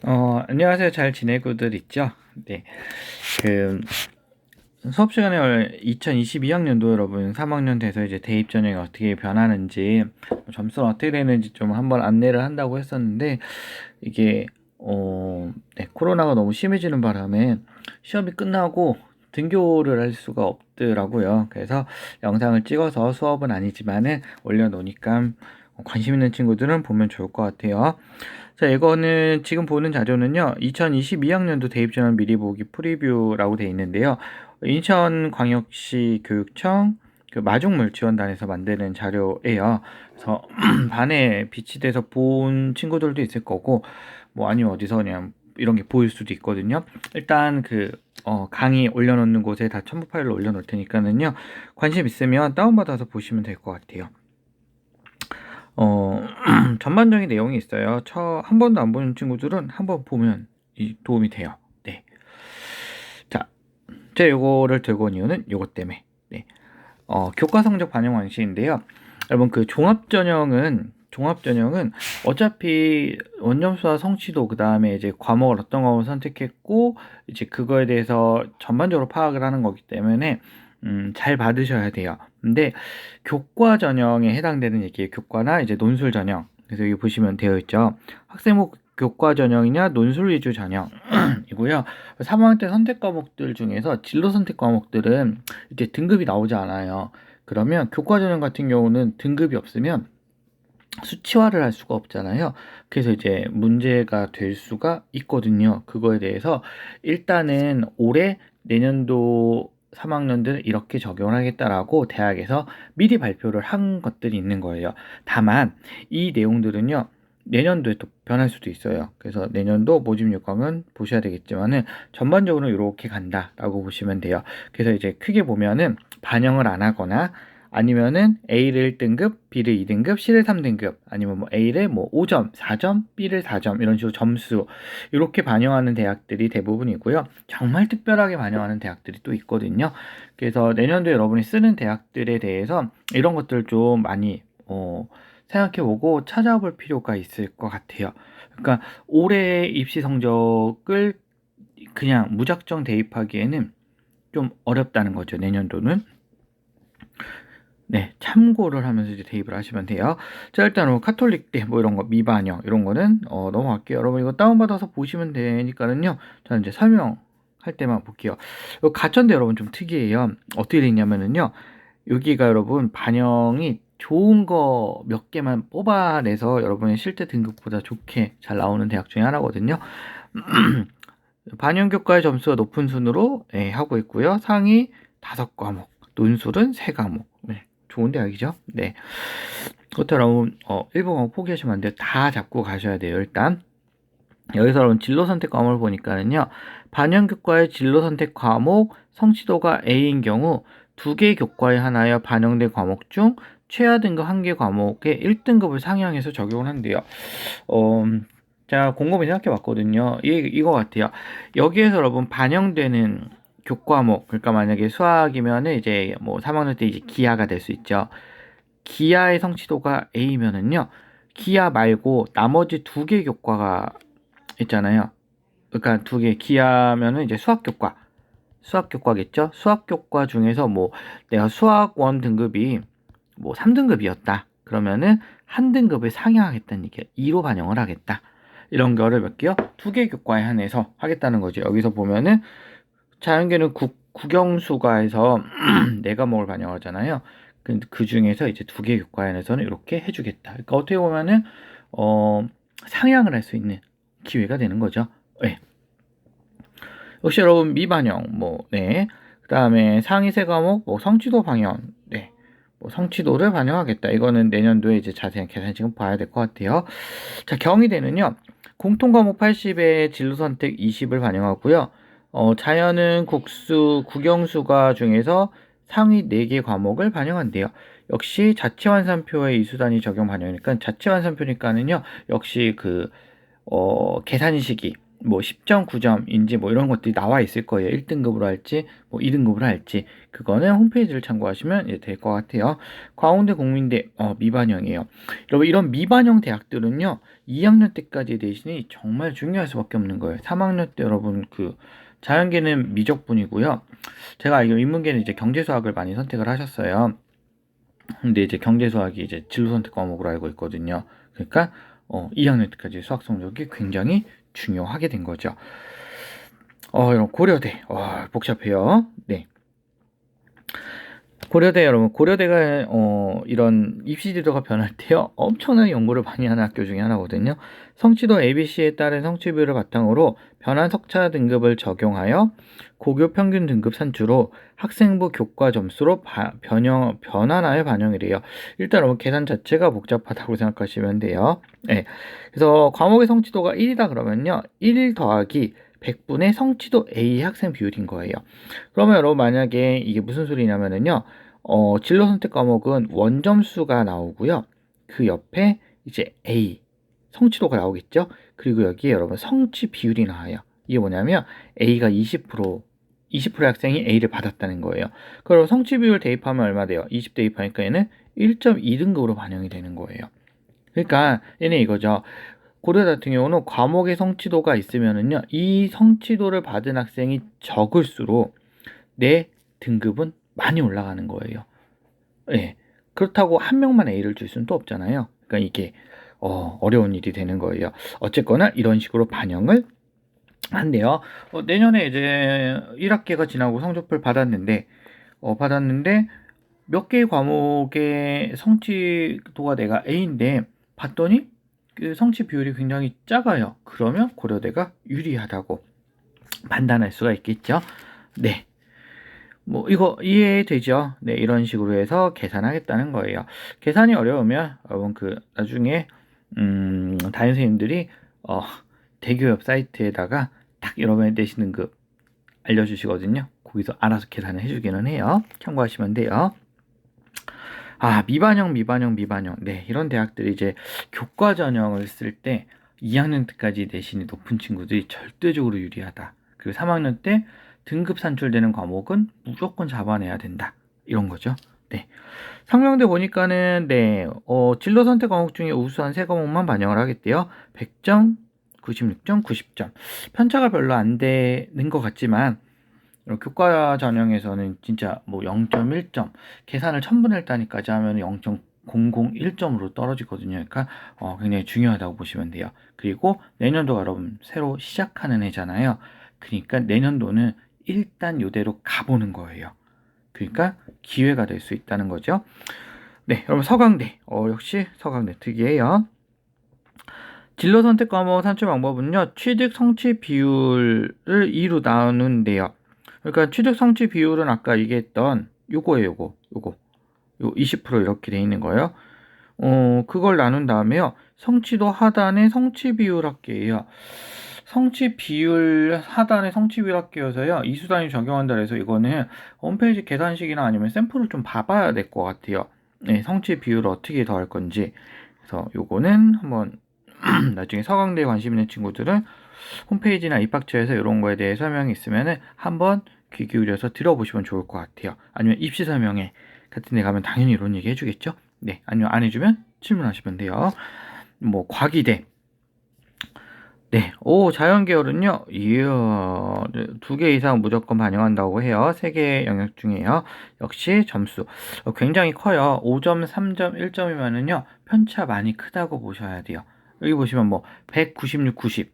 안녕하세요. 잘 지내고들 있죠? 네. 그 수업 시간에 2022학년도 여러분 3학년 돼서 이제 대입 전형이 어떻게 변하는지 점수는 어떻게 되는지 좀 한번 안내를 한다고 했었는데 이게 네, 코로나가 너무 심해지는 바람에 시험이 끝나고 등교를 할 수가 없더라고요. 그래서 영상을 찍어서 수업은 아니지만은 올려놓으니까 관심 있는 친구들은 보면 좋을 것 같아요. 자, 이거는 지금 보는 자료는요, 2022학년도 대입전형 미리 보기 프리뷰라고 되어 있는데요. 인천광역시 교육청 그 마중물 지원단에서 만드는 자료예요. 그래서 반에 비치돼서 본 친구들도 있을 거고, 뭐 아니면 어디서 그냥 이런 게 보일 수도 있거든요. 일단 강의 올려놓는 곳에 다 첨부 파일로 올려놓을 테니까는요, 관심 있으면 다운받아서 보시면 될 것 같아요. 전반적인 내용이 있어요. 한 번도 안 보는 친구들은 한번 보면 도움이 돼요. 네. 자, 제가 요거를 들고 온 이유는 요것 때문에. 네. 교과 성적 반영 방식인데요. 여러분, 종합전형은 어차피 원점수와 성취도, 그 다음에 이제 과목을 어떤 과목을 선택했고, 이제 그거에 대해서 전반적으로 파악을 하는 거기 때문에, 잘 받으셔야 돼요. 근데 교과 전형에 해당되는 얘기예요. 교과나 이제 논술 전형. 그래서 여기 보시면 되어 있죠. 학생부 교과 전형이냐 논술 위주 전형이고요. 3학년 때 선택 과목들 중에서 진로 선택 과목들은 이제 등급이 나오지 않아요. 그러면 교과 전형 같은 경우는 등급이 없으면 수치화를 할 수가 없잖아요. 그래서 이제 문제가 될 수가 있거든요. 그거에 대해서 일단은 올해 내년도 3학년들 이렇게 적용을 하겠다라고 대학에서 미리 발표를 한 것들이 있는 거예요. 다만 이 내용들은요, 내년도에 또 변할 수도 있어요. 그래서 내년도 모집 요강은 보셔야 되겠지만은 전반적으로 이렇게 간다라고 보시면 돼요. 그래서 이제 크게 보면은 반영을 안 하거나 아니면은 A를 1등급, B를 2등급, C를 3등급, 아니면 뭐 A를 뭐 5점, 4점, B를 4점 이런 식으로 점수 이렇게 반영하는 대학들이 대부분이고요. 정말 특별하게 반영하는 대학들이 또 있거든요. 그래서 내년도에 여러분이 쓰는 대학들에 대해서 이런 것들 좀 많이 생각해보고 찾아볼 필요가 있을 것 같아요. 그러니까 올해 입시 성적을 그냥 무작정 대입하기에는 좀 어렵다는 거죠. 내년도는. 네, 참고를 하면서 이제 대입을 하시면 돼요. 자, 일단 뭐 카톨릭대 뭐 이런 거 미반영 이런 거는 넘어갈게요. 여러분 이거 다운받아서 보시면 되니까는요. 자, 이제 설명할 때만 볼게요. 이 가천대 여러분 좀 특이해요. 어떻게 돼 있냐면은요. 여기가 여러분 반영이 좋은 거 몇 개만 뽑아내서 여러분의 실제 등급보다 좋게 잘 나오는 대학 중에 하나거든요. 반영 교과의 점수가 높은 순으로 하고 있고요. 상위 5과목, 논술은 3과목. 네, 좋은 대학이죠. 네. 그렇다면 1번 포기하시면 안 돼요. 다 잡고 가셔야 돼요. 일단 여기서 여러분 진로 선택 과목을 보니까는요. 반영 교과의 진로 선택 과목 성취도가 A인 경우 2개 교과에 하나여 반영된 과목 중 최하 등급 1개 과목에 1등급을 상향해서 적용을 한대요. 제가 곰곰이 생각해 봤거든요. 이거 같아요. 여기에서 여러분 반영되는 교과목, 그러니까 만약에 수학이면은 이제 뭐 3학년 때 이제 기하가 될 수 있죠. 기하의 성취도가 A면은요, 기하 말고 나머지 2개 교과가 있잖아요. 그러니까 2개, 기하면은 이제 수학 교과겠죠? 수학 교과 중에서 뭐 내가 수학원 등급이 뭐 3등급이었다. 그러면은 한 등급을 상향하겠다는 얘기야. 2로 반영을 하겠다. 이런 거를 몇 개요? 2개 교과에 한해서 하겠다는 거죠. 여기서 보면은 자연계는 국영수가에서 4과목을 반영하잖아요. 그 중에서 이제 2개 교과에 한해서는 이렇게 해주겠다. 그러니까 어떻게 보면은 상향을 할 수 있는 기회가 되는 거죠. 네. 역시 여러분 미반영 네. 그다음에 상위 3과목 성취도 반영. 네. 성취도를 반영하겠다. 이거는 내년도에 이제 자세한 계산식은 봐야 될 것 같아요. 자, 경희대는요. 공통과목 80에 진로선택 20을 반영하고요. 자연은 국영수가 중에서 상위 4개 과목을 반영한대요. 역시 자치환산표의 이수단위 적용 반영이니까 자치환산표니까는요. 역시 계산식이 뭐 10점, 9점인지 뭐 이런 것들이 나와 있을 거예요. 1등급으로 할지 뭐 2등급으로 할지 그거는 홈페이지를 참고하시면 될 것 같아요. 광운대 국민대 미반영이에요. 여러분 이런 미반영 대학들은요 2학년 때까지 내신이 정말 중요할 수밖에 없는 거예요. 3학년 때 여러분 그 자연계는 미적분이고요. 제가 알기로 인문계는 이제 경제수학을 많이 선택을 하셨어요. 근데 이제 경제수학이 이제 진로 선택 과목으로 알고 있거든요. 그러니까 2학년 때까지 수학 성적이 굉장히 중요하게 된 거죠. 여러분 고려대 복잡해요. 네. 고려대 여러분 고려대가 이런 입시 제도가 변할 때요 엄청난 연구를 많이 하는 학교 중에 하나거든요. 성취도 ABC에 따른 성취비율을 바탕으로 변환 석차 등급을 적용하여 고교 평균 등급 산출로 학생부 교과 점수로 변환하여 반영이래요. 일단 여러분 계산 자체가 복잡하다고 생각하시면 돼요. 네. 그래서 과목의 성취도가 1이다 그러면요 1 더하기 100분의 성취도 A 학생 비율인 거예요. 그러면 여러분 만약에 이게 무슨 소리냐면은요. 진로 선택 과목은 원점수가 나오고요. 그 옆에 이제 A 성취도가 나오겠죠. 그리고 여기에 여러분 성취 비율이 나와요. 이게 뭐냐면 A가 20%의 학생이 A를 받았다는 거예요. 그럼 성취 비율 대입하면 얼마 돼요? 20 대입하니까 얘는 1.2등급으로 반영이 되는 거예요. 그러니까 얘는 이거죠. 고려 같은 경우는 과목의 성취도가 있으면은요, 이 성취도를 받은 학생이 적을수록 내 등급은 많이 올라가는 거예요. 예. 그렇다고 한 명만 A를 줄 수는 또 없잖아요. 그러니까 이게 어려운 일이 되는 거예요. 어쨌거나 이런 식으로 반영을 한대요. 내년에 이제 1학기가 지나고 성적표를 받았는데 몇 개의 과목의 성취도가 내가 A인데 봤더니 그 성취 비율이 굉장히 작아요. 그러면 고려대가 유리하다고 판단할 수가 있겠죠. 네. 뭐 이거 이해되죠? 네, 이런 식으로 해서 계산하겠다는 거예요. 계산이 어려우면 여러분 그 나중에 담임 선생님들이 대교협 사이트에다가 딱 여러분의 내신 등급 알려주시거든요. 거기서 알아서 계산을 해주기는 해요. 참고하시면 돼요. 미반영. 네, 이런 대학들이 이제 교과 전형을 쓸 때 2학년 때까지 내신이 높은 친구들이 절대적으로 유리하다. 그리고 3학년 때 등급 산출되는 과목은 무조건 잡아내야 된다. 이런 거죠. 네. 상명대 보니까는 네, 진로 선택 과목 중에 우수한 세 과목만 반영을 하겠대요. 100점, 96점, 90점. 편차가 별로 안 되는 것 같지만 교과 전형에서는 진짜 뭐 0.1점 계산을 1000분의 1단위까지 하면 0.001점으로 떨어지거든요. 그러니까 굉장히 중요하다고 보시면 돼요. 그리고 내년도가 여러분 새로 시작하는 해잖아요. 그러니까 내년도는 일단 이대로 가보는 거예요. 그러니까 기회가 될 수 있다는 거죠. 네, 여러분 서강대 역시 서강대 특이해요. 진로 선택 과목 산출 방법은요. 취득 성취 비율을 2로 나누는데요. 그러니까 취득 성취 비율은 아까 얘기했던 요거예요. 요거 20% 이렇게 돼 있는 거예요. 그걸 나눈 다음에요. 성취도 하단에 성취 비율 합계예요. 성취 비율 하단에 성취 비율 합계여서요. 이수단위 적용한다 그래서 이거는 홈페이지 계산식이나 아니면 샘플을 좀 봐봐야 될 것 같아요. 네, 성취 비율을 어떻게 더할 건지. 그래서 요거는 한번 나중에 서강대에 관심 있는 친구들은 홈페이지나 입학처에서 이런 거에 대해 설명이 있으면은 한번 귀 기울여서 들어보시면 좋을 것 같아요. 아니면 입시 설명회 같은 데 가면 당연히 이런 얘기 해주겠죠. 네, 아니면 안 해주면 질문하시면 돼요. 뭐 과기대 네, 자연계열은요, 이야, 2개 이상 무조건 반영한다고 해요. 3개 영역 중에요. 역시 점수 굉장히 커요. 5점, 3점, 1점이면은요, 편차 많이 크다고 보셔야 돼요. 여기 보시면 뭐, 196, 90,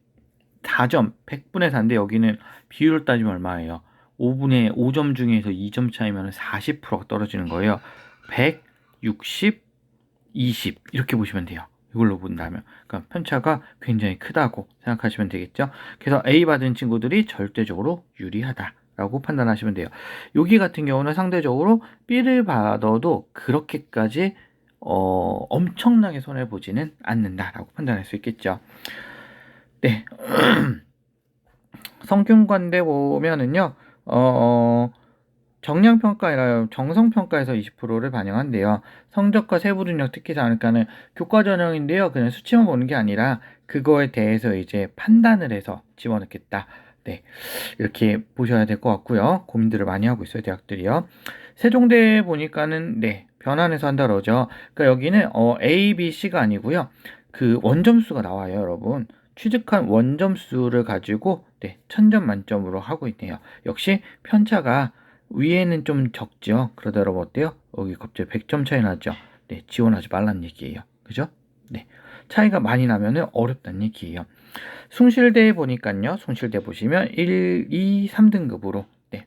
4점, 100분의 4인데 여기는 비율을 따지면 얼마예요? 5점 중에서 2점 차이면 40%가 떨어지는 거예요. 160, 20 이렇게 보시면 돼요. 이걸로 본다면 그러니까 편차가 굉장히 크다고 생각하시면 되겠죠. 그래서 A 받은 친구들이 절대적으로 유리하다라고 판단하시면 돼요. 여기 같은 경우는 상대적으로 B를 받아도 그렇게까지 엄청나게 손해보지는 않는다라고 판단할 수 있겠죠. 네. 성균관대 보면은요, 정량평가이라 정성평가에서 20%를 반영한대요. 성적과 세부 능력 특히 다르니까는 교과 전형인데요. 그냥 수치만 보는 게 아니라 그거에 대해서 이제 판단을 해서 집어넣겠다. 네, 이렇게 보셔야 될 것 같고요. 고민들을 많이 하고 있어요, 대학들이요. 세종대 보니까는 네, 변환해서 한다 그러죠. 그러니까 여기는 A, B, C가 아니고요. 그 원점수가 나와요, 여러분. 취득한 원점수를 가지고 네, 1000점 만점으로 하고 있네요. 역시 편차가 위에는 좀 적죠. 그러다 여러분 어때요? 여기 갑자기 100점 차이 나죠. 네, 지원하지 말란 얘기예요. 그죠? 네, 차이가 많이 나면은 어렵다는 얘기예요. 숭실대에 보니까요. 숭실대 보시면 1, 2, 3등급으로 네.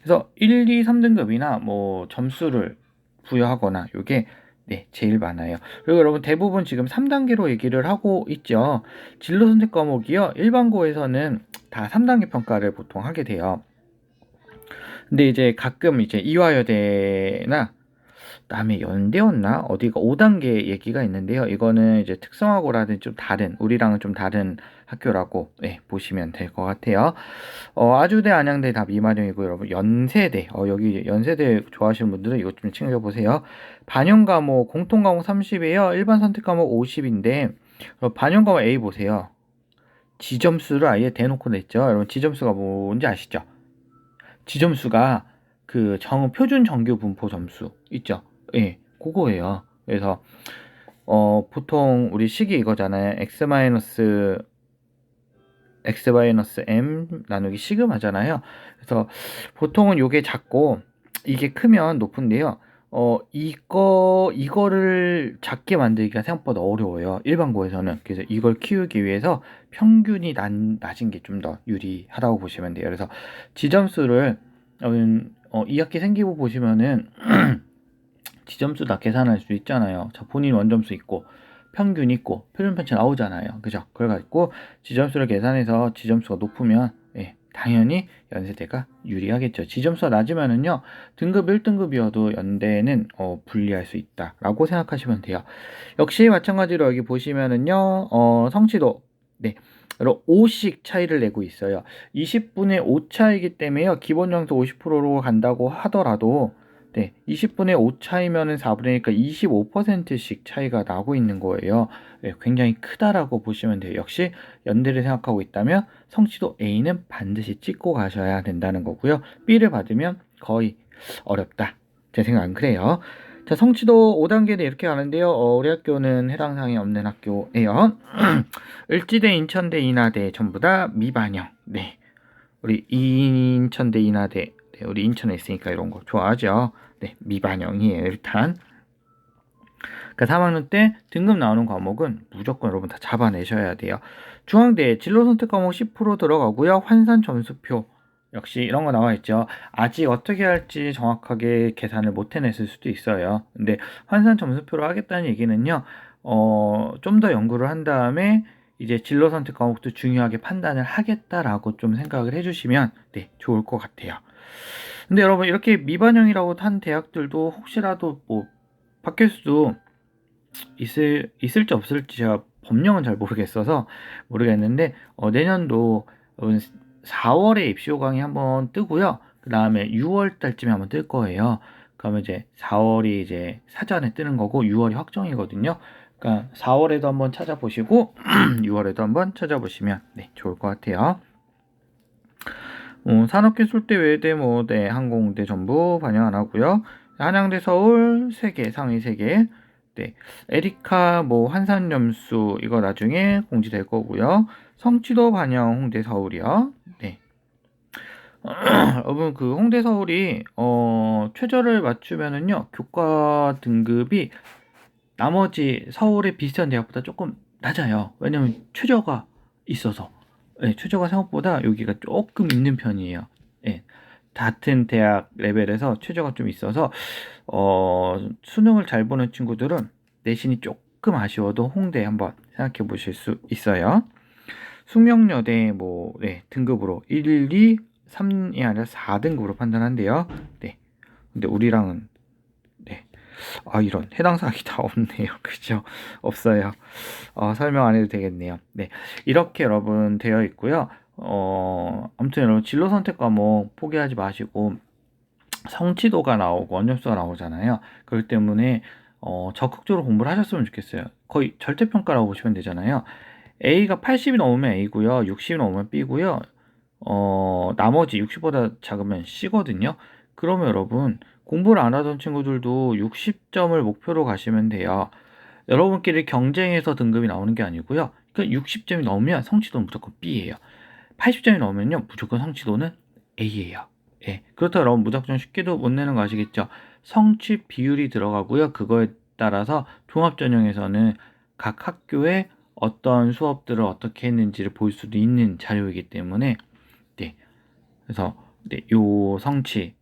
그래서 1, 2, 3등급이나 뭐 점수를 부여하거나 요게 네, 제일 많아요. 그리고 여러분 대부분 지금 3단계로 얘기를 하고 있죠. 진로 선택 과목이요. 일반고에서는 다 3단계 평가를 보통 하게 돼요. 근데 이제 가끔 이제 이화여대나 그다음에 연대였나 어디가 5단계 얘기가 있는데요. 이거는 이제 특성화고라든 좀 다른 우리랑은 좀 다른 학교라고 네, 보시면 될 것 같아요. 아주대, 안양대 다 미만형이고 여러분 연세대 여기 연세대 좋아하시는 분들은 이것 좀 챙겨보세요. 반영 과목 공통 과목 30이에요. 일반 선택 과목 50인데 반영 과목 A 보세요. 지점수를 아예 대놓고 냈죠. 여러분 지점수가 뭔지 아시죠? 지점수가 그 표준 정규 분포 점수 있죠. 예, 그거예요. 그래서 보통 우리 식이 이거잖아요. x-m 나누기 시그마잖아요. 그래서 보통은 요게 작고 이게 크면 높은데요. 이거를 작게 만들기가 생각보다 어려워요. 일반고에서는. 그래서 이걸 키우기 위해서 평균이 낮은 게 좀 더 유리하다고 보시면 돼요. 그래서 지점수를 2학기 생기부 보시면은 지점수 다 계산할 수 있잖아요. 자, 본인 원점수 있고 평균 있고 표준 편차 나오잖아요. 그죠? 그래가지고 지점수를 계산해서 지점수가 높으면 예, 당연히 연세대가 유리하겠죠. 지점수가 낮으면은요 등급 1등급이어도 연대는 불리할 수 있다라고 생각하시면 돼요. 역시 마찬가지로 여기 보시면은요 성취도 네 5씩 차이를 내고 있어요. 20분의 5 차이기 때문에요. 기본 점수 50%로 간다고 하더라도 네, 20분의 5 차이면은 4분의니까 25%씩 차이가 나고 있는 거예요. 네, 굉장히 크다라고 보시면 돼요. 역시 연대를 생각하고 있다면 성취도 A는 반드시 찍고 가셔야 된다는 거고요. B를 받으면 거의 어렵다. 제 생각은 그래요. 자, 성취도 5단계는 이렇게 가는데요. 우리 학교는 해당 사항이 없는 학교예요. 을지대, 인천대, 인하대 전부 다 미반영. 네, 우리 인천대, 인하대 네, 우리 인천에 있으니까 이런 거 좋아하죠. 네, 미반영이에요, 일단. 그러니까 3학년 때 등급 나오는 과목은 무조건 여러분 다 잡아내셔야 돼요. 중앙대 진로 선택 과목 10% 들어가고요. 환산 점수표 역시 이런 거 나와 있죠. 아직 어떻게 할지 정확하게 계산을 못 해냈을 수도 있어요. 근데 환산 점수표로 하겠다는 얘기는요. 좀 더 연구를 한 다음에 이제 진로 선택 과목도 중요하게 판단을 하겠다라고 좀 생각을 해주시면 네, 좋을 것 같아요. 근데 여러분 이렇게 미반영이라고 한 대학들도 혹시라도 뭐 바뀔 수도 있을지 없을지 제가 법령은 잘 모르겠는데 내년도 4월에 입시 호강이 한번 뜨고요. 그 다음에 6월 달쯤에 한번 뜰 거예요. 그러면 이제 4월이 이제 사전에 뜨는 거고 6월이 확정이거든요. 그러니까 4월에도 한번 찾아보시고 6월에도 한번 찾아보시면 네, 좋을 것 같아요. 산업기술대, 외대, 네, 항공대 전부 반영 안 하고요. 한양대, 서울 3개, 상위 3개. 네, 에리카 환산점수 이거 나중에 공지될 거고요. 성취도 반영 홍대, 서울이요. 네. 여러분 그 홍대, 서울이 최저를 맞추면은요 교과 등급이 나머지 서울의 비슷한 대학보다 조금 낮아요. 왜냐면 최저가 있어서. 네, 최저가 생각보다 여기가 조금 있는 편이에요. 네, 같은 대학 레벨에서 최저가 좀 있어서 수능을 잘 보는 친구들은 내신이 조금 아쉬워도 홍대 한번 생각해 보실 수 있어요. 숙명여대 네, 등급으로 1, 2, 3이 아니라 4등급으로 판단한대요. 네. 근데 우리랑은 네. 이런 해당 사항이 다 없네요. 그죠? 없어요. 설명 안 해도 되겠네요. 네. 이렇게 여러분 되어 있고요. 아무튼 여러분 진로 선택 과목 포기하지 마시고 성취도가 나오고 원점수가 나오잖아요. 그렇기 때문에 적극적으로 공부를 하셨으면 좋겠어요. 거의 절대평가라고 보시면 되잖아요. A가 80이 넘으면 A고요. 60이 넘으면 B고요. 나머지 60보다 작으면 C거든요. 그러면 여러분 공부를 안 하던 친구들도 60점을 목표로 가시면 돼요. 여러분끼리 경쟁해서 등급이 나오는 게 아니고요. 그러니까 60점이 넘으면 성취도는 무조건 B예요. 80점이 넘으면요 무조건 성취도는 A예요. 예. 그렇다고 여러분 무작정 쉽게도 못 내는 거 아시겠죠? 성취 비율이 들어가고요. 그거에 따라서 종합전형에서는 각 학교의 어떤 수업들을 어떻게 했는지를 볼 수도 있는 자료이기 때문에 네. 그래서 네, 요 성취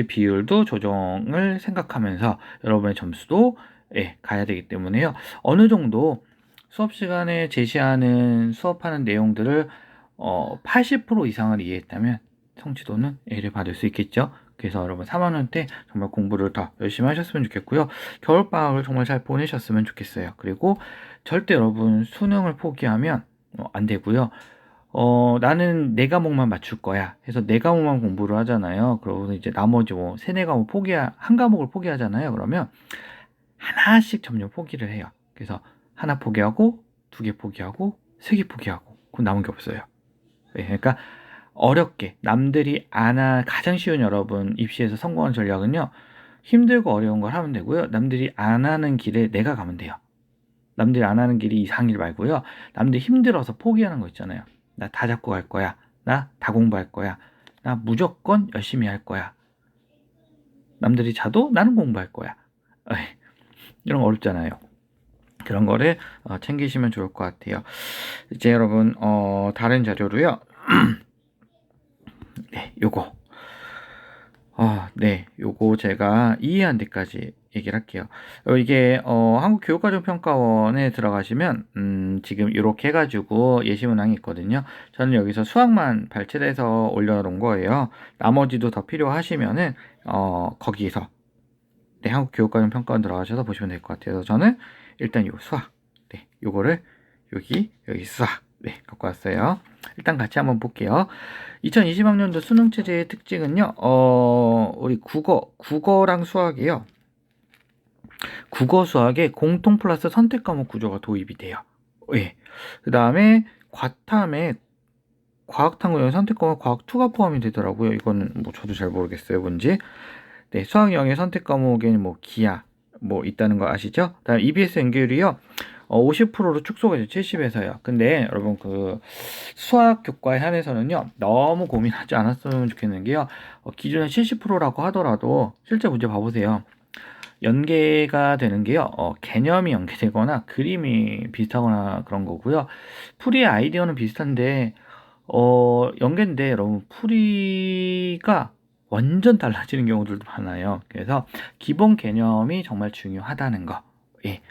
비율도 조정을 생각하면서 여러분의 점수도 예, 가야 되기 때문에요. 어느 정도 수업 시간에 제시하는 수업하는 내용들을 80% 이상을 이해했다면 성취도는 A를 받을 수 있겠죠. 그래서 여러분 3학년 때 정말 공부를 더 열심히 하셨으면 좋겠고요. 겨울방학을 정말 잘 보내셨으면 좋겠어요. 그리고 절대 여러분 수능을 포기하면 안 되고요. 나는 네 과목만 맞출 거야 해서 네 과목만 공부를 하잖아요. 그러고 이제 나머지 뭐 세네 과목 한 과목을 포기하잖아요. 그러면 하나씩 점점 포기를 해요. 그래서 하나 포기하고 두 개 포기하고 세 개 포기하고 그럼 남은 게 없어요. 네, 그러니까 어렵게 남들이 가장 쉬운 여러분 입시에서 성공한 전략은요. 힘들고 어려운 걸 하면 되고요. 남들이 안 하는 길에 내가 가면 돼요. 남들이 안 하는 길이 이상한 길 말고요. 남들이 힘들어서 포기하는 거 있잖아요. 나 다 잡고 갈 거야. 나 다 공부할 거야. 나 무조건 열심히 할 거야. 남들이 자도 나는 공부할 거야. 이런 거 어렵잖아요. 그런 거를 챙기시면 좋을 것 같아요. 이제 여러분 다른 자료로요. 네, 요거 제가 이해한 데까지 얘기를 할게요. 이게 한국교육과정평가원에 들어가시면 지금 이렇게 해가지고 예시문항이 있거든요. 저는 여기서 수학만 발췌해서 올려놓은 거예요. 나머지도 더 필요하시면은 거기서 네, 한국교육과정평가원 들어가셔서 보시면 될 것 같아요. 저는 일단 요 수학, 네, 요거를 여기 수학, 네, 갖고 왔어요. 일단 같이 한번 볼게요. 2020학년도 수능 체제의 특징은요, 우리 국어랑 수학이에요. 국어 수학에 공통 플러스 선택 과목 구조가 도입이 돼요. 예. 그 다음에 과탐에 과학탐구형 선택 과목 과학2가 포함이 되더라고요. 이거는 뭐 저도 잘 모르겠어요, 뭔지. 네, 수학 영의 선택 과목에는 뭐 기하 뭐 있다는 거 아시죠? 다음 EBS 연계율이요. 50%로 축소가 이제 70에서요. 근데 여러분 그 수학 교과에 한해서는요. 너무 고민하지 않았으면 좋겠는 게요. 기존에 70%라고 하더라도 실제 문제 봐보세요. 연계가 되는 게요. 개념이 연계되거나 그림이 비슷하거나 그런 거고요. 풀이의 아이디어는 비슷한데 연계인데 여러분 풀이가 완전 달라지는 경우들도 많아요. 그래서 기본 개념이 정말 중요하다는 거. 예.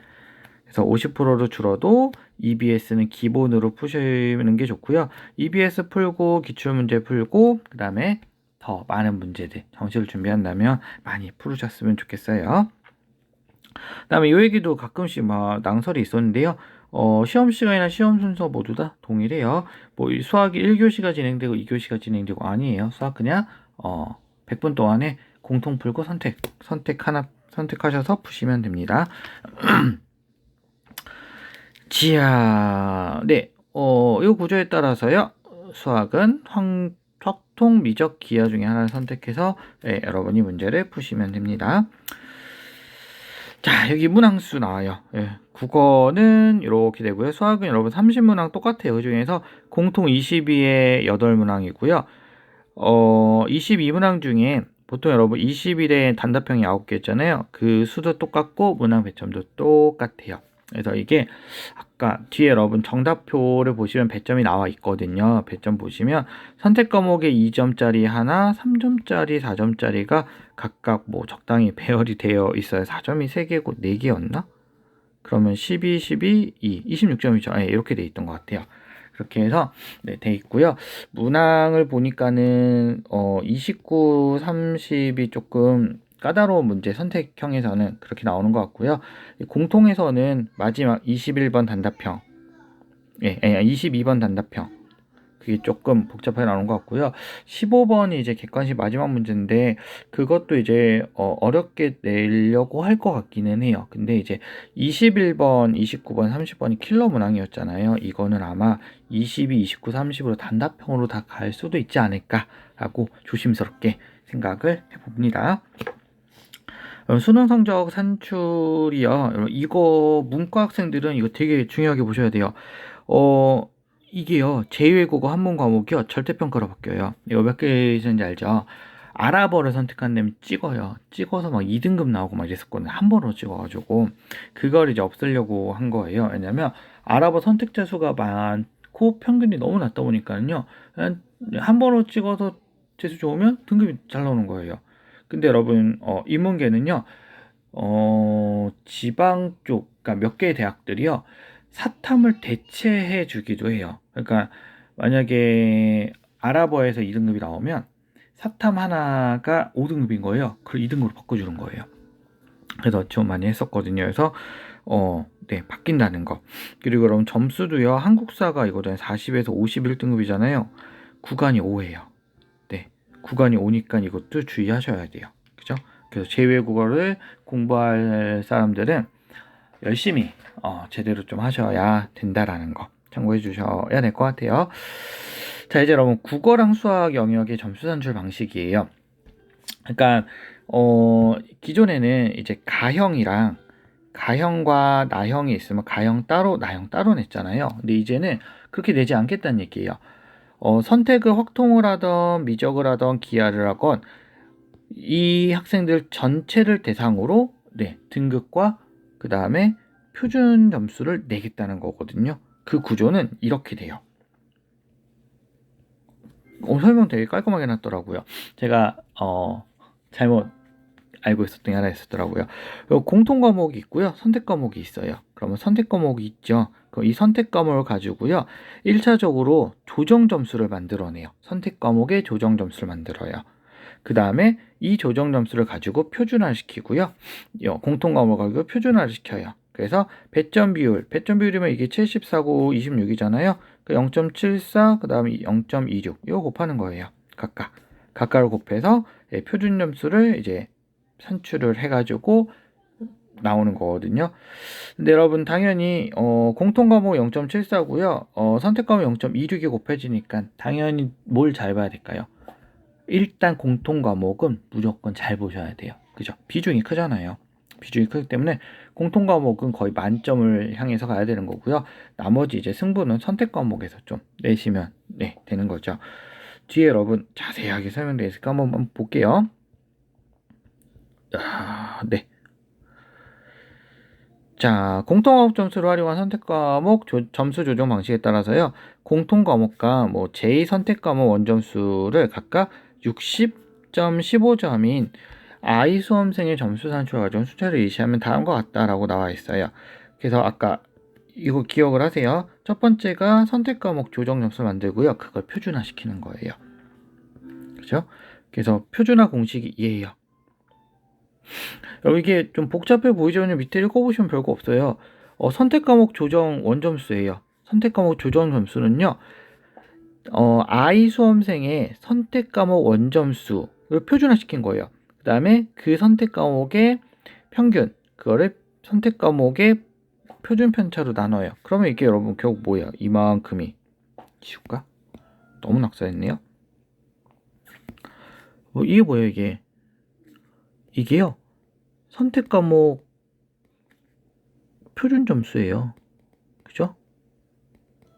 그래서 50%로 줄어도 EBS는 기본으로 푸시는 게 좋고요. EBS 풀고 기출문제 풀고 그 다음에 더 많은 문제들 정시를 준비한다면 많이 풀으셨으면 좋겠어요. 그 다음에 이 얘기도 가끔씩 막 낭설이 있었는데요. 시험 시간이나 시험 순서 모두 다 동일해요. 뭐 수학이 1교시가 진행되고 2교시가 진행되고 아니에요. 수학 그냥 100분 동안에 공통 풀고 선택하셔서 푸시면 됩니다. 지하, 네, 이 구조에 따라서요, 수학은 확통, 미적, 기하 중에 하나를 선택해서 여러분이 문제를 푸시면 됩니다. 자, 여기 문항수 나와요. 국어는 이렇게 되고요. 수학은 여러분 30문항 똑같아요. 그 중에서 공통 22에 8문항이고요. 22문항 중에 보통 여러분 20일에 단답형이 9개 있잖아요. 그 수도 똑같고 문항 배점도 똑같아요. 그래서 이게 아까 뒤에 여러분 정답표를 보시면 배점이 나와 있거든요. 배점 보시면 선택 과목에 2점짜리 하나, 3점짜리, 4점짜리가 각각 뭐 적당히 배열이 되어 있어요. 4점이 3개고 4개였나? 그러면 12, 12, 2, 26점이죠. 네, 이렇게 돼 있던 것 같아요. 그렇게 해서 네, 돼 있고요. 문항을 보니까는 29, 30이 조금 까다로운 문제 선택형에서는 그렇게 나오는 것 같고요. 공통에서는 마지막 21번 단답형, 22번 단답형, 그게 조금 복잡하게 나오는 것 같고요. 15번이 이제 객관식 마지막 문제인데 그것도 이제 어렵게 내려고 할 것 같기는 해요. 근데 이제 21번, 29번, 30번이 킬러 문항이었잖아요. 이거는 아마 22, 29, 30으로 단답형으로 다 갈 수도 있지 않을까라고 조심스럽게 생각을 해봅니다. 수능 성적 산출이요. 여러분, 이거 문과 학생들은 이거 되게 중요하게 보셔야 돼요. 이게요, 제2외국어 한문 과목이요, 절대평가로 바뀌어요. 이거 몇 개 있는지 알죠? 아랍어를 선택한 다음에 찍어요. 찍어서 막 2등급 나오고 막 이랬었거든요. 한 번으로 찍어가지고. 그걸 이제 없애려고 한 거예요. 왜냐면 아랍어 선택자 수가 많고 평균이 너무 낮다 보니까요. 한 번으로 찍어서 재수 좋으면 등급이 잘 나오는 거예요. 근데 여러분, 인문계는요, 지방 쪽, 그러니까 몇 개의 대학들이요, 사탐을 대체해 주기도 해요. 그러니까, 만약에 아랍어에서 2등급이 나오면, 사탐 하나가 5등급인 거예요. 그걸 2등급으로 바꿔주는 거예요. 그래서 지원 많이 했었거든요. 그래서, 네, 바뀐다는 거. 그리고 그럼 점수도요, 한국사가 이거는 40에서 51등급이잖아요. 구간이 5예요. 네, 구간이 5니까 이것도 주의하셔야 돼요. 그죠? 그래서 제2외국어를 공부할 사람들은 열심히 제대로 좀 하셔야 된다라는 거 참고해 주셔야 될 것 같아요. 자, 이제 여러분 국어랑 수학 영역의 점수 산출 방식이에요. 그러니까 기존에는 이제 가형과 나형이 있으면 가형 따로 나형 따로 냈잖아요. 근데 이제는 그렇게 내지 않겠다는 얘기예요. 선택을 확통을 하던 미적을 하던 기하를 하건 이 학생들 전체를 대상으로 네, 등급과 그 다음에 표준 점수를 내겠다는 거거든요. 그 구조는 이렇게 돼요. 설명 되게 깔끔하게 해놨더라고요. 제가 잘못 알고 있었던 게 하나 있었더라고요. 공통 과목이 있고요. 선택 과목이 있어요. 그러면 선택 과목이 있죠. 그럼 이 선택 과목을 가지고요. 1차적으로 조정 점수를 만들어내요. 선택 과목의 조정 점수를 만들어요. 그 다음에 이 조정 점수를 가지고 표준화 시키고요. 공통 과목을 가지고 표준화를 시켜요. 그래서 배점 비율이면 이게 74고 26이잖아요. 0.74, 그 다음에 0.26 이거 곱하는 거예요. 각각을 곱해서 표준 점수를 이제 산출을 해가지고 나오는 거거든요. 근데 여러분 당연히 공통 과목 0.74고요. 선택 과목 0.26이 곱해지니까 당연히 뭘 잘 봐야 될까요? 일단 공통 과목은 무조건 잘 보셔야 돼요. 그죠? 비중이 크잖아요. 비중이 크기 때문에 공통 과목은 거의 만점을 향해서 가야 되는 거고요. 나머지 이제 승부는 선택 과목에서 좀 내시면 네, 되는 거죠. 뒤에 여러분 자세하게 설명되어 있으니까 한번 볼게요. 네. 자, 공통과목 점수를 활용한 선택과목 점수 조정 방식에 따라서요. 공통과목과 뭐 제2선택과목 원점수를 각각 60.15점인 I 수험생의 점수 산출 과정 순서를 이시하면 다음과 같다라고 나와 있어요. 그래서 아까 이거 기억을 하세요. 첫 번째가 선택과목 조정 점수를 만들고요. 그걸 표준화시키는 거예요. 그죠? 그래서 표준화 공식이 이에요. 이게 좀 복잡해 보이지만 밑에 읽어보시면 별거 없어요. 선택 과목 조정 원점수예요. 선택 과목 조정 점수는요. I 수험생의 선택 과목 원점수를 표준화시킨 거예요. 그 다음에 그 선택 과목의 평균, 그거를 선택 과목의 표준 편차로 나눠요. 그러면 이게 여러분 결국 뭐예요? 이만큼이 쉬울까? 너무 낙서했네요. 이게 뭐예요, 이게? 이게요. 선택 과목 표준 점수예요. 그죠?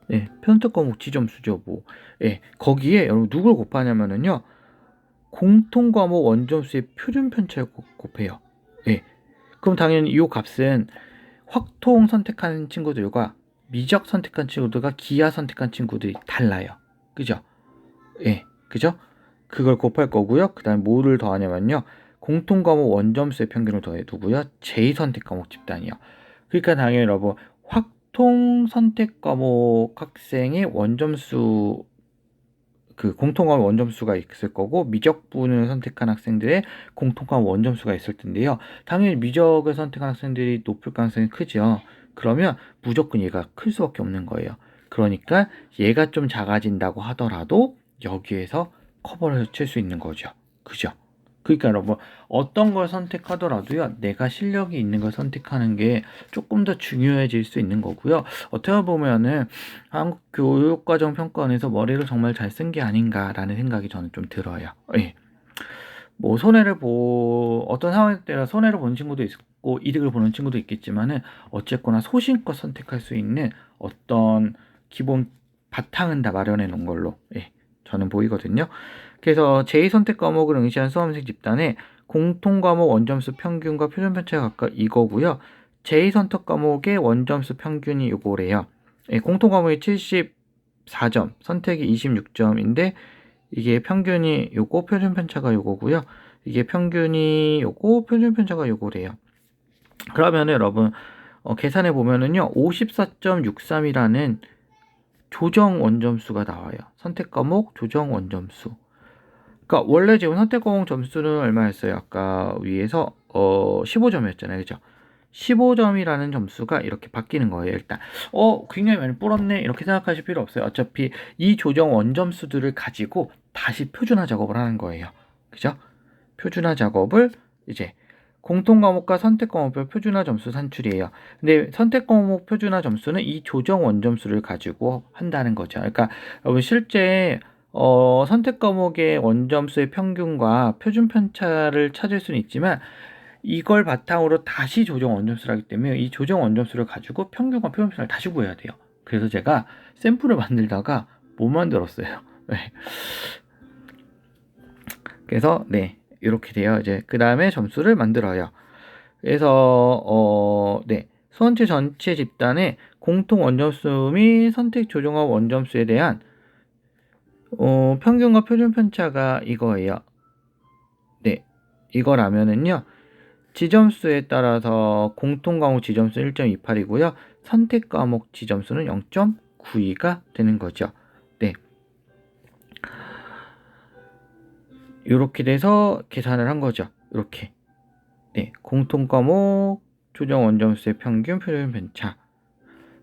네, 선택 과목 지점수죠, 뭐. 예, 거기에 여러분 누굴 곱하냐면은요. 공통 과목 원점수의 표준 편차를 곱해요. 예. 그럼 당연히 이 값은 확통 선택한 친구들과 미적 선택한 친구들과 기하 선택한 친구들이 달라요. 그죠? 예. 그죠? 그걸 곱할 거고요. 그 다음에 뭐를 더하냐면요. 공통 과목 원점수의 평균을 더해 두고요. 제2선택 과목 집단이요. 그러니까 당연히 여러분 확통 선택 과목 학생의 원점수 그 공통 과목 원점수가 있을 거고 미적분을 선택한 학생들의 공통 과목 원점수가 있을 텐데요. 당연히 미적을 선택한 학생들이 높을 가능성이 크죠. 그러면 무조건 얘가 클 수밖에 없는 거예요. 그러니까 얘가 좀 작아진다고 하더라도 여기에서 커버를 칠 수 있는 거죠. 그죠? 그러니까 여러분 어떤 걸 선택하더라도요 내가 실력이 있는 걸 선택하는 게 조금 더 중요해질 수 있는 거고요. 어떻게 보면은 한국 교육과정 평가원에서 머리를 정말 잘 쓴 게 아닌가라는 생각이 저는 좀 들어요. 예. 뭐 어떤 상황에 따라 손해를 보는 친구도 있고 이득을 보는 친구도 있겠지만은 어쨌거나 소신껏 선택할 수 있는 어떤 기본 바탕은 다 마련해 놓은 걸로 저는 보이거든요. 그래서 제2선택 과목을 응시한 수험생 집단의 공통 과목 원점수 평균과 표준 편차가 각각 이거고요. 제2선택 과목의 원점수 평균이 요거래요. 공통 과목이 74점, 선택이 26점인데 이게 평균이 요거, 표준 편차가 요거고요. 이게 평균이 요거, 표준 편차가 요거래요. 그러면 여러분 계산해 보면은요 54.63이라는 조정 원점수가 나와요. 선택 과목 조정 원점수. 그러니까 원래 지금 선택 과목 점수는 얼마였어요? 아까 위에서 15점이었잖아요. 그죠? 15점이라는 점수가 이렇게 바뀌는 거예요. 일단 굉장히 많이 불었네 이렇게 생각하실 필요 없어요. 어차피 이 조정 원점수들을 가지고 다시 표준화 작업을 하는 거예요. 그죠? 표준화 작업을 이제 공통 과목과 선택 과목별 표준화 점수 산출이에요. 근데 선택 과목 표준화 점수는 이 조정 원점수를 가지고 한다는 거죠. 그러니까 여러분 실제 선택 과목의 원점수의 평균과 표준 편차를 찾을 수는 있지만 이걸 바탕으로 다시 조정 원점수를 하기 때문에 이 조정 원점수를 가지고 평균과 표준 편차를 다시 구해야 돼요. 그래서 제가 샘플을 만들다가 못 만들었어요. 네. 그래서 이렇게 돼요. 이제 그 다음에 점수를 만들어요. 그래서 수험체 전체 집단의 공통 원점수 및 선택 조정학 원점수에 대한 평균과 표준 편차가 이거예요. 이거라면은요. 지점수에 따라서 공통 과목 지점수 1.28이고요. 선택 과목 지점수는 0.92가 되는 거죠. 이렇게 돼서 계산을 한 거죠. 이렇게. 공통 과목 조정 원점수의 평균 표준 편차.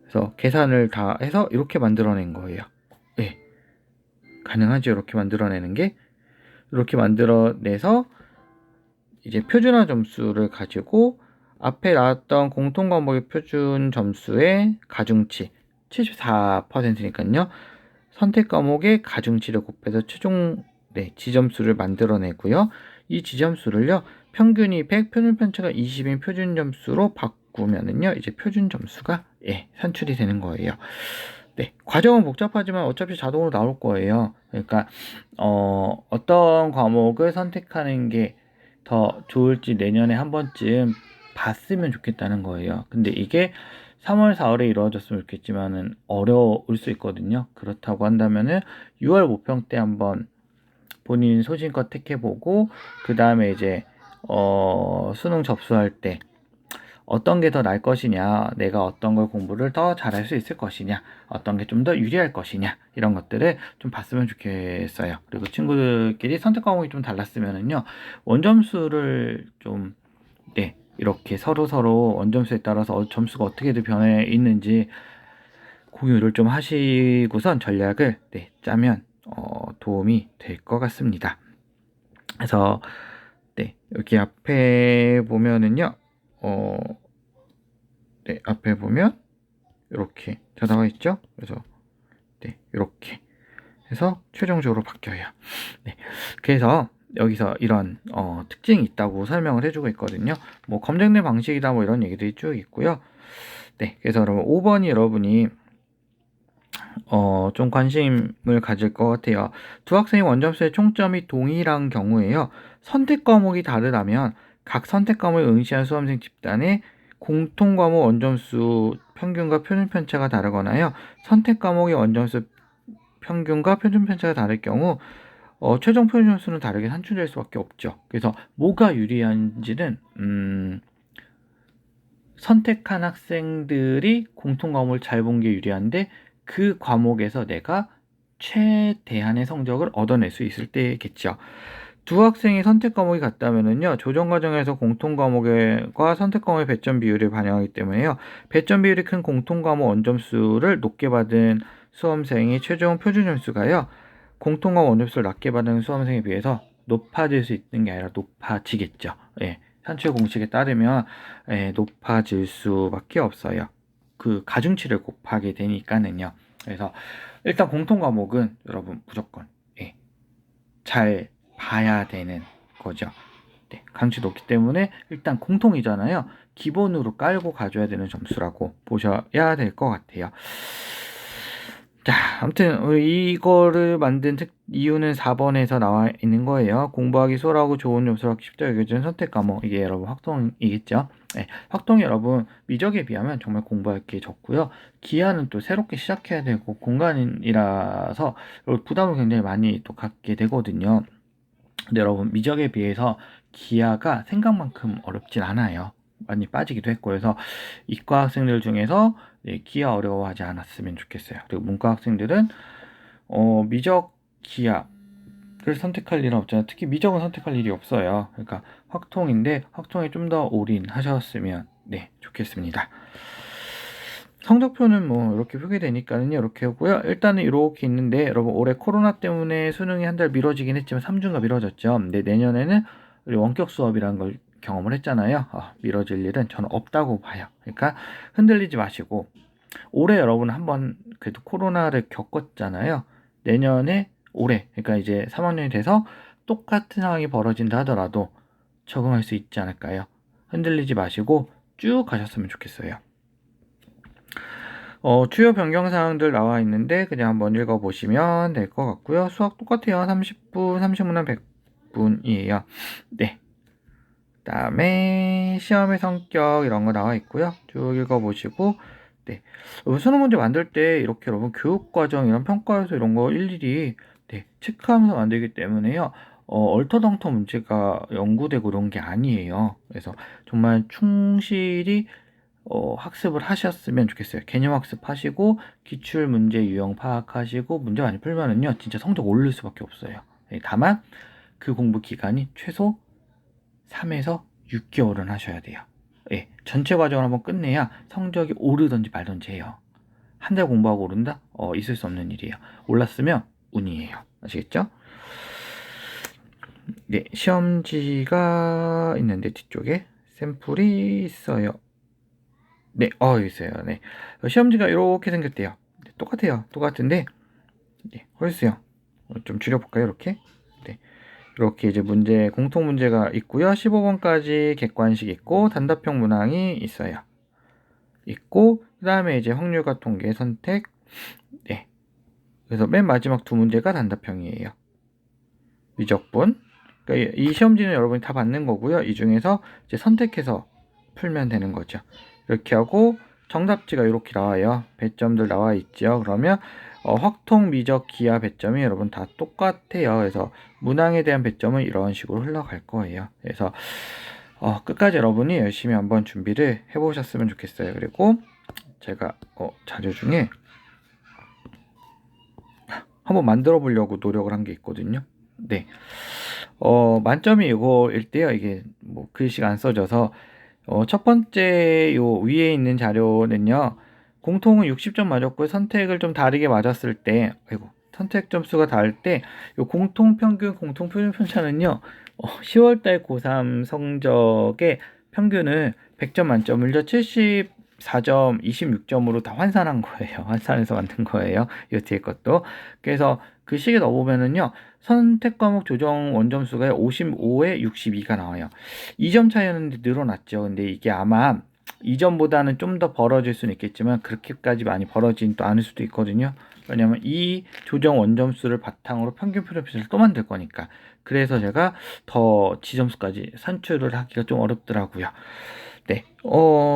그래서 계산을 다 해서 이렇게 만들어낸 거예요. 가능하죠. 이렇게 만들어내는 게. 이렇게 만들어내서 이제 표준화 점수를 가지고 앞에 나왔던 공통 과목의 표준 점수의 가중치 74%니까요. 선택 과목의 가중치를 곱해서 최종 지점수를 만들어내고요. 이 지점수를요. 평균이 100, 표준 편차가 20인 표준 점수로 바꾸면은요. 이제 표준 점수가 산출이 되는 거예요. 과정은 복잡하지만 어차피 자동으로 나올 거예요. 그러니까 어떤 과목을 선택하는 게 더 좋을지 내년에 한 번쯤 봤으면 좋겠다는 거예요. 근데 이게 3월, 4월에 이루어졌으면 좋겠지만은 어려울 수 있거든요. 그렇다고 한다면은 6월 모평 때 한번 본인 소신껏 택해보고 그 다음에 이제 수능 접수할 때 어떤 게 더 나을 것이냐, 내가 어떤 걸 공부를 더 잘할 수 있을 것이냐, 어떤 게 좀 더 유리할 것이냐, 이런 것들을 좀 봤으면 좋겠어요. 그리고 친구들끼리 선택 과목이 좀 달랐으면은요, 원점수를 좀, 이렇게 서로 원점수에 따라서 점수가 어떻게든 변해 있는지 공유를 좀 하시고선 전략을 짜면 도움이 될 것 같습니다. 그래서 여기 앞에 보면은요, 앞에 보면 이렇게 다 나와 있죠. 그래서 이렇게 해서 최종적으로 바뀌어요. 그래서 여기서 이런 특징이 있다고 설명을 해주고 있거든요. 뭐 검증된 방식이다 뭐 이런 얘기들이 쭉 있고요. 그래서 여러분 5번이 여러분이 좀 관심을 가질 것 같아요. 두 학생의 원점수의 총점이 동일한 경우에요. 선택 과목이 다르다면 각 선택 과목을 응시한 수험생 집단의 공통 과목 원점수 평균과 표준 편차가 다르거나요. 선택 과목의 원점수 평균과 표준 편차가 다를 경우 최종 표준 점수는 다르게 산출될 수밖에 없죠. 그래서 뭐가 유리한지는 선택한 학생들이 공통 과목을 잘 본 게 유리한데 그 과목에서 내가 최대한의 성적을 얻어낼 수 있을 때겠죠. 두 학생이 선택 과목이 같다면은요, 조정 과정에서 공통 과목과 선택 과목의 배점 비율을 반영하기 때문에요. 배점 비율이 큰 공통 과목 원점수를 높게 받은 수험생이 최종 표준 점수가요, 공통 과목 원점수를 낮게 받은 수험생에 비해서 높아질 수 있는 게 아니라 높아지겠죠. 예. 산출 공식에 따르면 높아질 수밖에 없어요. 그 가중치를 곱하게 되니까는요. 그래서 일단 공통 과목은 여러분 무조건 잘 봐야 되는 거죠. 네, 강치 높기 때문에 일단 공통이잖아요. 기본으로 깔고 가져야 되는 점수라고 보셔야 될 것 같아요. 자, 아무튼 이거를 만든 이유는 4번에서 나와 있는 거예요. 공부하기 수월하고 좋은 점수를 얻기 쉽다 여겨지는 선택 과목. 이게 여러분 확통이겠죠. 네, 확통이 여러분 미적에 비하면 정말 공부할 게 적고요. 기하는 또 새롭게 시작해야 되고 공간이라서 부담을 굉장히 많이 또 갖게 되거든요. 근데 여러분 미적에 비해서 기하가 생각만큼 어렵진 않아요. 많이 빠지기도 했고, 그래서 이과 학생들 중에서 기하 어려워하지 않았으면 좋겠어요. 그리고 문과 학생들은 미적 기하를 선택할 일은 없잖아요. 특히 미적은 선택할 일이 없어요. 그러니까 확통인데 확통에 좀 더 올인하셨으면 좋겠습니다. 성적표는 뭐 이렇게 표기되니까는요, 이렇게 하고요. 일단은 이렇게 있는데 여러분 올해 코로나 때문에 수능이 한 달 미뤄지긴 했지만 3주가 미뤄졌죠. 근데 내년에는 우리 원격 수업이라는 걸 경험을 했잖아요. 미뤄질 일은 저는 없다고 봐요. 그러니까 흔들리지 마시고, 올해 여러분 한번 그래도 코로나를 겪었잖아요. 내년에 올해, 그러니까 이제 3학년이 돼서 똑같은 상황이 벌어진다 하더라도 적응할 수 있지 않을까요? 흔들리지 마시고 쭉 가셨으면 좋겠어요. 주요 변경 사항들 나와 있는데 그냥 한번 읽어보시면 될 것 같고요. 수학 똑같아요. 30분, 30분은 100분이에요. 네. 그 다음에 시험의 성격 이런 거 나와 있고요. 쭉 읽어보시고, 수능 문제 만들 때 이렇게 여러분 교육과정 이런 평가에서 이런 거 일일이 체크하면서 만들기 때문에요. 얼터덩터 문제가 연구되고 이런 게 아니에요. 그래서 정말 충실히 학습을 하셨으면 좋겠어요. 개념 학습하시고 기출 문제 유형 파악하시고 문제 많이 풀면은요 진짜 성적 오를 수밖에 없어요. 다만 그 공부 기간이 최소 3에서 6개월은 하셔야 돼요. 전체 과정을 한번 끝내야 성적이 오르든지 말든지 해요. 한 달 공부하고 오른다? 있을 수 없는 일이에요. 올랐으면 운이에요. 아시겠죠? 시험지가 있는데 뒤쪽에 샘플이 있어요. 여기 있어요. 시험지가 이렇게 생겼대요. 똑같아요. 똑같은데, 홀수요. 좀 줄여볼까요? 이렇게. 이렇게 이제 공통 문제가 있고요. 15번까지 객관식 있고, 단답형 문항이 있어요. 있고, 그 다음에 이제 확률과 통계 선택. 그래서 맨 마지막 두 문제가 단답형이에요. 미적분. 그러니까 이 시험지는 여러분이 다 받는 거고요. 이 중에서 이제 선택해서 풀면 되는 거죠. 이렇게 하고 정답지가 이렇게 나와요. 배점들 나와 있죠. 그러면 확통, 미적, 기하 배점이 여러분 다 똑같아요. 그래서 문항에 대한 배점은 이런 식으로 흘러갈 거예요. 그래서 끝까지 여러분이 열심히 한번 준비를 해보셨으면 좋겠어요. 그리고 제가 자료 중에 한번 만들어 보려고 노력을 한 게 있거든요. 만점이 이거일 때요. 이게 뭐 글씨가 안 써져서 첫 번째 요 위에 있는 자료는요. 공통은 60점 맞았고 선택을 좀 다르게 맞았을 때, 선택 점수가 다를 때 요 공통 평균, 공통 표준 편차는요. 10월달 고3 성적의 평균을 100점 만점을 74점, 26점으로 다 환산한 거예요. 환산해서 만든 거예요. 이 뒤에 것도. 그래서 그 식에 넣어보면은요. 선택 과목 조정 원점수가 55에 62가 나와요. 2점 차이였는데 늘어났죠. 근데 이게 아마 이전보다는 좀 더 벌어질 수는 있겠지만 그렇게까지 많이 벌어지진 또 않을 수도 있거든요. 왜냐면 이 조정 원점수를 바탕으로 평균 표준표를 또 만들 거니까. 그래서 제가 더 지점수까지 산출을 하기가 좀 어렵더라고요.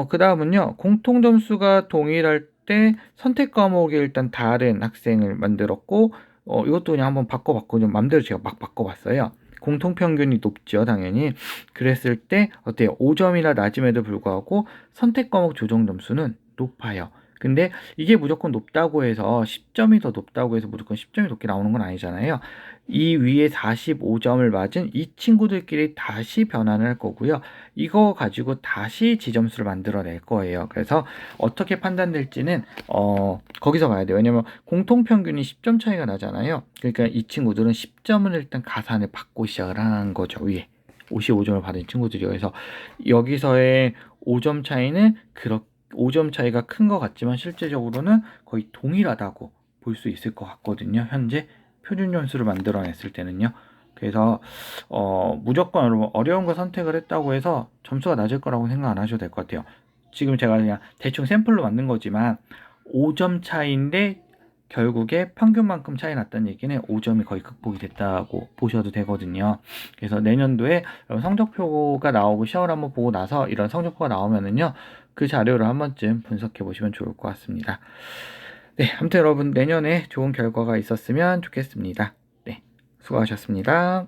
그 다음은요. 공통 점수가 동일할 때 선택 과목이 일단 다른 학생을 만들었고, 이것도 그냥 한번 바꿔봤고, 좀 맘대로 제가 막 바꿔봤어요. 공통 평균이 높죠, 당연히. 그랬을 때 어때요? 5점이나 낮음에도 불구하고 선택 과목 조정 점수는 높아요. 근데 이게 무조건 높다고 해서 10점이 더 높다고 해서 무조건 10점이 높게 나오는 건 아니잖아요. 이 위에 45점을 맞은 이 친구들끼리 다시 변환을 할 거고요. 이거 가지고 다시 지점수를 만들어낼 거예요. 그래서 어떻게 판단될지는 거기서 봐야 돼요. 왜냐면 공통평균이 10점 차이가 나잖아요. 그러니까 이 친구들은 10점을 일단 가산을 받고 시작을 한 거죠. 위에 55점을 받은 친구들이요. 그래서 여기서의 5점 차이는 5점 차이가 큰 것 같지만 실제적으로는 거의 동일하다고 볼 수 있을 것 같거든요. 현재 표준 점수를 만들어냈을 때는요. 그래서 무조건 여러분 어려운 거 선택을 했다고 해서 점수가 낮을 거라고 생각 안 하셔도 될 것 같아요. 지금 제가 그냥 대충 샘플로 만든 거지만 5점 차이인데 결국에 평균만큼 차이 났다는 얘기는 5점이 거의 극복이 됐다고 보셔도 되거든요. 그래서 내년도에 성적표가 나오고 시험을 한번 보고 나서 이런 성적표가 나오면은요, 그 자료를 한 번쯤 분석해 보시면 좋을 것 같습니다. 네, 아무튼 여러분 내년에 좋은 결과가 있었으면 좋겠습니다. 네, 수고하셨습니다.